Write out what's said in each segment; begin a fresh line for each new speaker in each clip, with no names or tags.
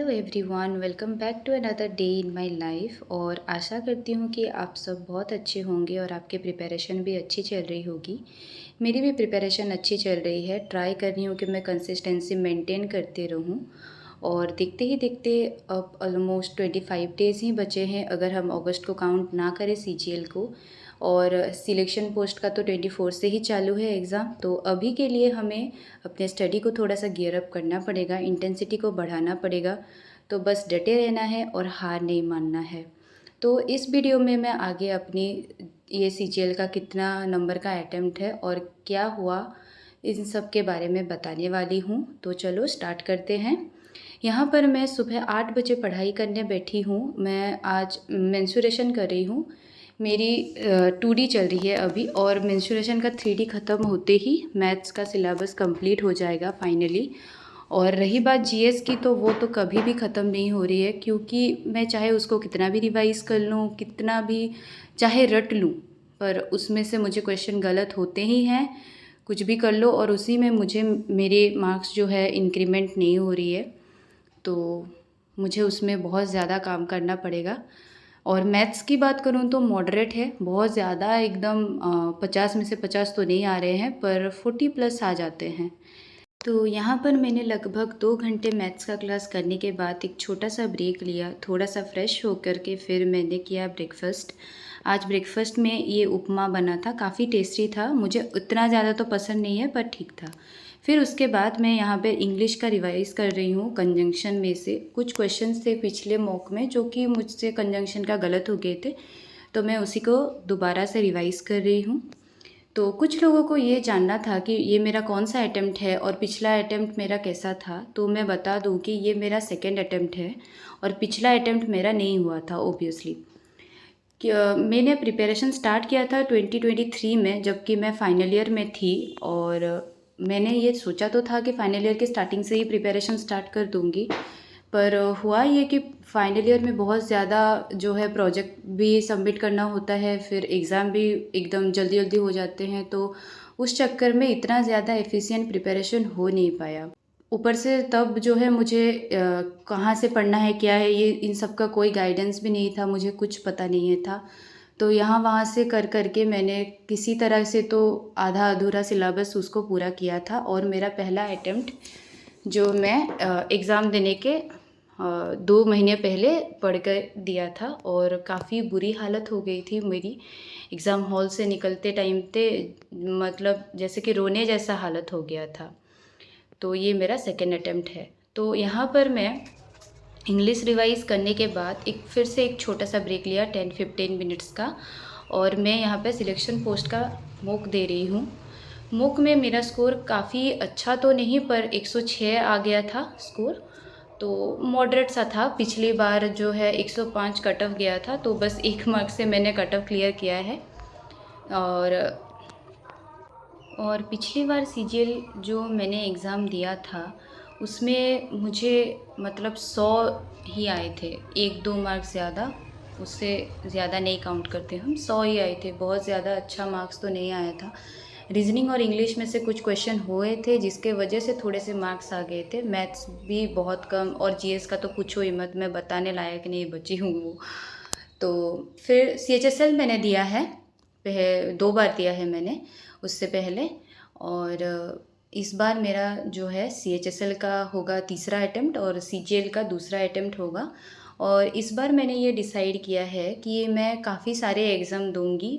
Hello everyone, welcome back to another day in my life. और आशा करती हूँ कि आप सब बहुत अच्छे होंगे और आपकी प्रिपरेशन भी अच्छी चल रही होगी। मेरी भी प्रिपरेशन अच्छी चल रही है। ट्राई कर रही हूँ कि मैं कंसिस्टेंसी मेंटेन करते रहूँ। और देखते ही देखते अब ऑलमोस्ट 25 डेज़ ही बचे हैं, अगर हम अगस्त को काउंट ना करें सीजीएल को। और सिलेक्शन पोस्ट का तो 24 से ही चालू है एग्ज़ाम। तो अभी के लिए हमें अपने स्टडी को थोड़ा सा गियर अप करना पड़ेगा, इंटेंसिटी को बढ़ाना पड़ेगा। तो बस डटे रहना है और हार नहीं मानना है। तो इस वीडियो में मैं आगे अपनी ये सीजीएल का कितना नंबर का अटेम्प्ट है और क्या हुआ, इन सब के बारे में बताने वाली हूँ। तो चलो स्टार्ट करते हैं। यहाँ पर मैं सुबह 8 बजे पढ़ाई करने बैठी हूँ। मैं आज मेंस्ट्रुएशन कर रही हूँ। मेरी 2D चल रही है अभी, और मेंस्ट्रुएशन का 3D ख़त्म होते ही मैथ्स का सिलेबस कंप्लीट हो जाएगा फाइनली। और रही बात जीएस की, तो वो तो कभी भी ख़त्म नहीं हो रही है, क्योंकि मैं चाहे उसको कितना भी रिवाइज़ कर लूँ, कितना भी चाहे रट लूँ, पर उसमें से मुझे क्वेश्चन गलत होते ही हैं। कुछ भी कर लो और उसी में मुझे मेरे मार्क्स जो है इंक्रीमेंट नहीं हो रही है। तो मुझे उसमें बहुत ज़्यादा काम करना पड़ेगा। और मैथ्स की बात करूँ तो मॉडरेट है, बहुत ज़्यादा एकदम 50 में से 50 तो नहीं आ रहे हैं, पर 40 प्लस आ जाते हैं। तो यहाँ पर मैंने लगभग 2 घंटे मैथ्स का क्लास करने के बाद एक छोटा सा ब्रेक लिया, थोड़ा सा फ्रेश होकर के फिर मैंने किया ब्रेकफास्ट। आज ब्रेकफास्ट में ये उपमा बना था, काफ़ी टेस्टी था। मुझे उतना ज़्यादा तो पसंद नहीं है, पर ठीक था। फिर उसके बाद मैं यहाँ पे इंग्लिश का रिवाइज कर रही हूँ। कंजंक्शन में से कुछ क्वेश्चंस थे पिछले मॉक में जो कि मुझसे कंजंक्शन का गलत हो गए थे, तो मैं उसी को दोबारा से रिवाइज़ कर रही हूँ। तो कुछ लोगों को ये जानना था कि ये मेरा कौन सा अटेम्प्ट है और पिछला अटेम्प्ट मेरा कैसा था। तो मैं बता दूं कि ये मेरा सेकंड अटेम्प्ट है और पिछला अटेम्प्ट मेरा नहीं हुआ था ओबियसली। मैंने प्रिपरेशन स्टार्ट किया था 2023 में, जबकि मैं फाइनल ईयर में थी। और मैंने ये सोचा तो था कि फाइनल ईयर की स्टार्टिंग से ही प्रिपरेशन स्टार्ट कर दूँगी, पर हुआ ये कि फाइनल ईयर में बहुत ज़्यादा जो है प्रोजेक्ट भी सबमिट करना होता है, फिर एग्ज़ाम भी एकदम जल्दी जल्दी हो जाते हैं। तो उस चक्कर में इतना ज़्यादा एफिशिएंट प्रिपरेशन हो नहीं पाया। ऊपर से तब जो है मुझे कहाँ से पढ़ना है, क्या है, ये इन सब का कोई गाइडेंस भी नहीं था, मुझे कुछ पता नहीं है था। तो यहाँ वहाँ से कर कर के मैंने किसी तरह से तो आधा अधूरा सिलेबस उसको पूरा किया था। और मेरा पहला अटेम्प्ट जो मैं एग्ज़ाम देने के 2 महीने पहले पढ़ कर दिया था, और काफ़ी बुरी हालत हो गई थी मेरी एग्ज़ाम हॉल से निकलते टाइम पे, मतलब जैसे कि रोने जैसा हालत हो गया था। तो ये मेरा सेकेंड अटेम्प्ट है। तो यहाँ पर मैं इंग्लिश रिवाइज़ करने के बाद फिर से एक छोटा सा ब्रेक लिया 10-15 मिनट्स का, और मैं यहाँ पे सिलेक्शन पोस्ट का मॉक दे रही हूँ। मॉक में मेरा स्कोर काफ़ी अच्छा तो नहीं, पर 106 आ गया था स्कोर। तो मॉडरेट सा था। पिछली बार जो है 105 कट ऑफ गया था, तो बस 1 मार्क से मैंने कट ऑफ क्लियर किया है। और पिछली बार सीजीएल जो मैंने एग्ज़ाम दिया था, उसमें मुझे मतलब 100 ही आए थे, 1-2 मार्क्स ज़्यादा, उससे ज़्यादा नहीं काउंट करते हम, 100 ही आए थे। बहुत ज़्यादा अच्छा मार्क्स तो नहीं आया था। रीजनिंग और इंग्लिश में से कुछ क्वेश्चन हुए थे जिसके वजह से थोड़े से मार्क्स आ गए थे। मैथ्स भी बहुत कम, और जीएस का तो पूछो ही मत, मैं बताने लायक नहीं बची हूँ वो। तो फिर सीएचएसएल मैंने दिया है, 2 बार दिया है मैंने उससे पहले। और इस बार मेरा जो है सीएचएसएल का होगा तीसरा अटेम्प्ट और सीजीएल का दूसरा अटेम्प्ट होगा। और इस बार मैंने ये डिसाइड किया है कि मैं काफ़ी सारे एग्ज़ाम दूंगी,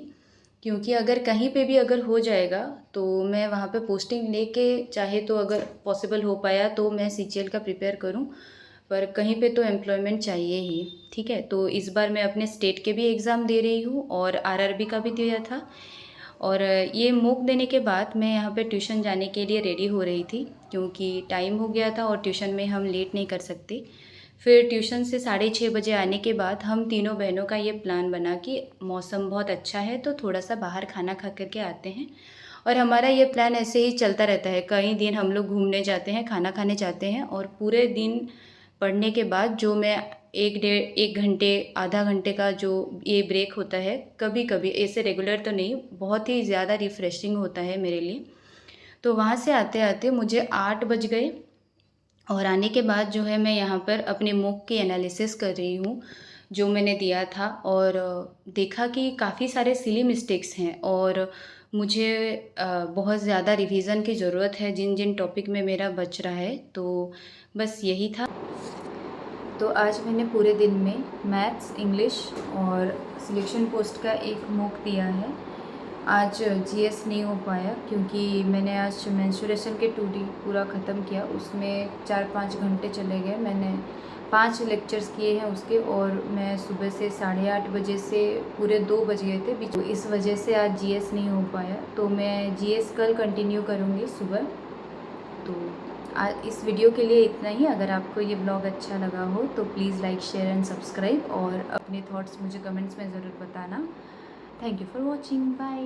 क्योंकि अगर कहीं पे भी अगर हो जाएगा तो मैं वहाँ पे पोस्टिंग लेके, चाहे तो अगर पॉसिबल हो पाया तो मैं सीजीएल का प्रिपेयर करूँ, पर कहीं पे तो एम्प्लॉयमेंट चाहिए ही। ठीक है, तो इस बार मैं अपने स्टेट के भी एग्ज़ाम दे रही हूँ और आरआरबी का भी दिया था। और ये मॉक देने के बाद मैं यहाँ पे ट्यूशन जाने के लिए रेडी हो रही थी, क्योंकि टाइम हो गया था और ट्यूशन में हम लेट नहीं कर सकते। फिर ट्यूशन से 6:30 बजे आने के बाद हम तीनों बहनों का ये प्लान बना कि मौसम बहुत अच्छा है तो थोड़ा सा बाहर खाना खा करके आते हैं। और हमारा ये प्लान ऐसे ही चलता रहता है, कई दिन हम लोग घूमने जाते हैं, खाना खाने जाते हैं, और पूरे दिन पढ़ने के बाद जो मैं 1 घंटे आधा घंटे का जो ये ब्रेक होता है, कभी कभी, ऐसे रेगुलर तो नहीं, बहुत ही ज़्यादा रिफ़्रेशिंग होता है मेरे लिए। तो वहाँ से आते आते मुझे 8 बज गए। और आने के बाद जो है मैं यहाँ पर अपने मॉक की एनालिसिस कर रही हूँ जो मैंने दिया था, और देखा कि काफ़ी सारे सिली मिस्टेक्स हैं और मुझे बहुत ज़्यादा रिवीजन की ज़रूरत है जिन जिन टॉपिक में मेरा बच रहा है। तो बस यही था। तो आज मैंने पूरे दिन में मैथ्स, इंग्लिश और सिलेक्शन पोस्ट का एक मॉक दिया है। आज जीएस नहीं हो पाया क्योंकि मैंने आज मेंस्ट्रुएशन के 2D पूरा ख़त्म किया, उसमें 4-5 घंटे चले गए। मैंने 5 लेक्चर्स किए हैं उसके, और मैं सुबह से 8:30 बजे से पूरे 2 बज गए थे बीच, तो इस वजह से आज जीएस नहीं हो पाया। तो मैं जीएस कल कंटिन्यू करूँगी सुबह। तो आज इस वीडियो के लिए इतना ही। अगर आपको ये ब्लॉग अच्छा लगा हो तो please like, share and subscribe, और अपने थॉट्स मुझे कमेंट्स में ज़रूर बताना। Thank you for watching, bye.